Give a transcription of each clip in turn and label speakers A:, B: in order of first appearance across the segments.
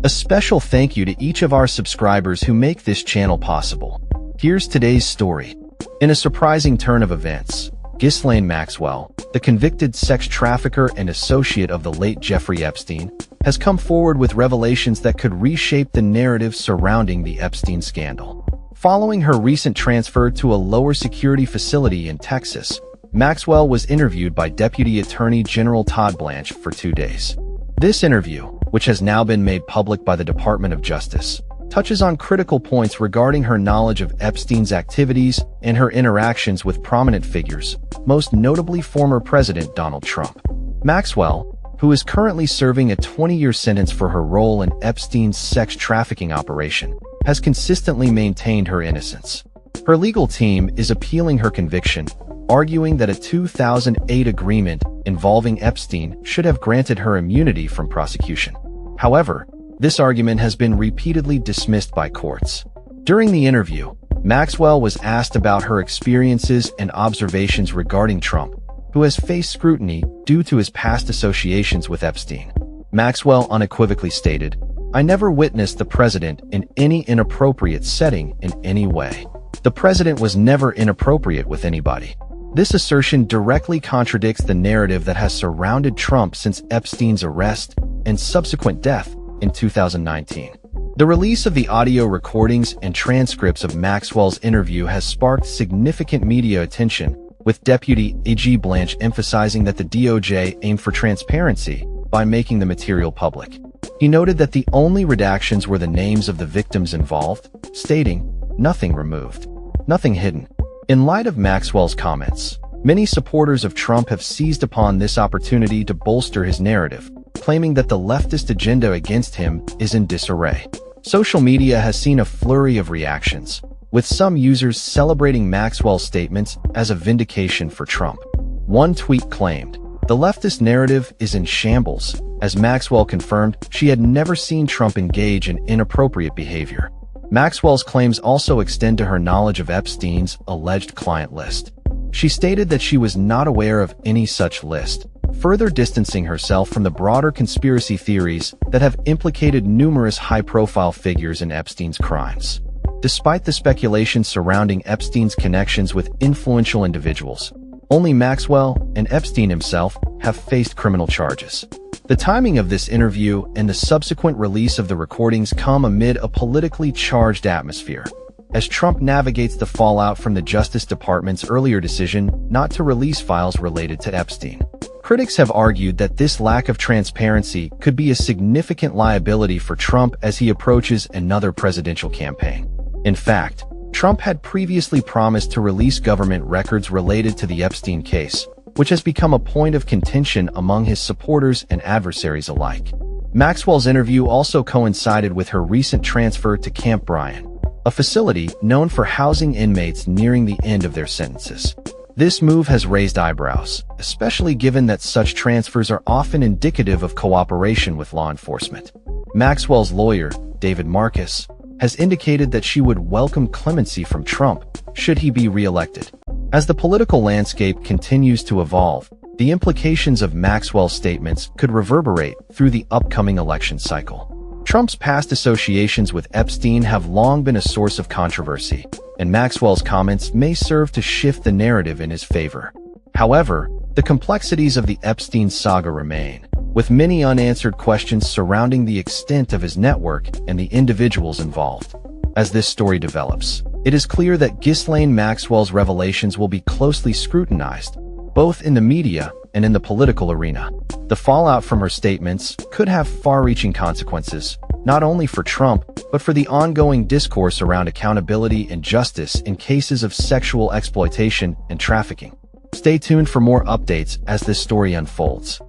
A: A special thank you to each of our subscribers who make this channel possible. Here's today's story. In a surprising turn of events, Ghislaine Maxwell, the convicted sex trafficker and associate of the late Jeffrey Epstein, has come forward with revelations that could reshape the narrative surrounding the Epstein scandal. Following her recent transfer to a lower security facility in Texas, Maxwell was interviewed by Deputy Attorney General Todd Blanche for 2 days. This interview, which has now been made public by the Department of Justice, touches on critical points regarding her knowledge of Epstein's activities and her interactions with prominent figures, most notably former President Donald Trump. Maxwell, who is currently serving a 20-year sentence for her role in Epstein's sex trafficking operation, has consistently maintained her innocence. Her legal team is appealing her conviction, arguing that a 2008 agreement involving Epstein should have granted her immunity from prosecution. However, this argument has been repeatedly dismissed by courts. During the interview, Maxwell was asked about her experiences and observations regarding Trump, who has faced scrutiny due to his past associations with Epstein. Maxwell unequivocally stated, "I never witnessed the president in any inappropriate setting in any way. The president was never inappropriate with anybody." This assertion directly contradicts the narrative that has surrounded Trump since Epstein's arrest and subsequent death in 2019. The release of the audio recordings and transcripts of Maxwell's interview has sparked significant media attention, with Deputy AG Blanche emphasizing that the DOJ aimed for transparency by making the material public. He noted that the only redactions were the names of the victims involved, stating, "Nothing removed, nothing hidden." In light of Maxwell's comments, many supporters of Trump have seized upon this opportunity to bolster his narrative, claiming that the leftist agenda against him is in disarray. Social media has seen a flurry of reactions, with some users celebrating Maxwell's statements as a vindication for Trump. One tweet claimed, "The leftist narrative is in shambles," as Maxwell confirmed she had never seen Trump engage in inappropriate behavior. Maxwell's claims also extend to her knowledge of Epstein's alleged client list. She stated that she was not aware of any such list, further distancing herself from the broader conspiracy theories that have implicated numerous high-profile figures in Epstein's crimes. Despite the speculation surrounding Epstein's connections with influential individuals, only Maxwell and Epstein himself have faced criminal charges. The timing of this interview and the subsequent release of the recordings come amid a politically charged atmosphere, as Trump navigates the fallout from the Justice Department's earlier decision not to release files related to Epstein. Critics have argued that this lack of transparency could be a significant liability for Trump as he approaches another presidential campaign. In fact, Trump had previously promised to release government records related to the Epstein case, which has become a point of contention among his supporters and adversaries alike. Maxwell's interview also coincided with her recent transfer to Camp Bryant, a facility known for housing inmates nearing the end of their sentences. This move has raised eyebrows, especially given that such transfers are often indicative of cooperation with law enforcement. Maxwell's lawyer, David Marcus, has indicated that she would welcome clemency from Trump should he be re-elected. As the political landscape continues to evolve, the implications of Maxwell's statements could reverberate through the upcoming election cycle. Trump's past associations with Epstein have long been a source of controversy, and Maxwell's comments may serve to shift the narrative in his favor. However, the complexities of the Epstein saga remain, with many unanswered questions surrounding the extent of his network and the individuals involved. As this story develops, it is clear that Ghislaine Maxwell's revelations will be closely scrutinized, both in the media and in the political arena. The fallout from her statements could have far-reaching consequences, not only for Trump, but for the ongoing discourse around accountability and justice in cases of sexual exploitation and trafficking. Stay tuned for more updates as this story unfolds.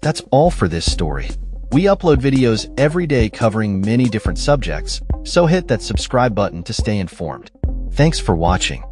A: That's all for this story. We upload videos every day covering many different subjects, so hit that subscribe button to stay informed. Thanks for watching.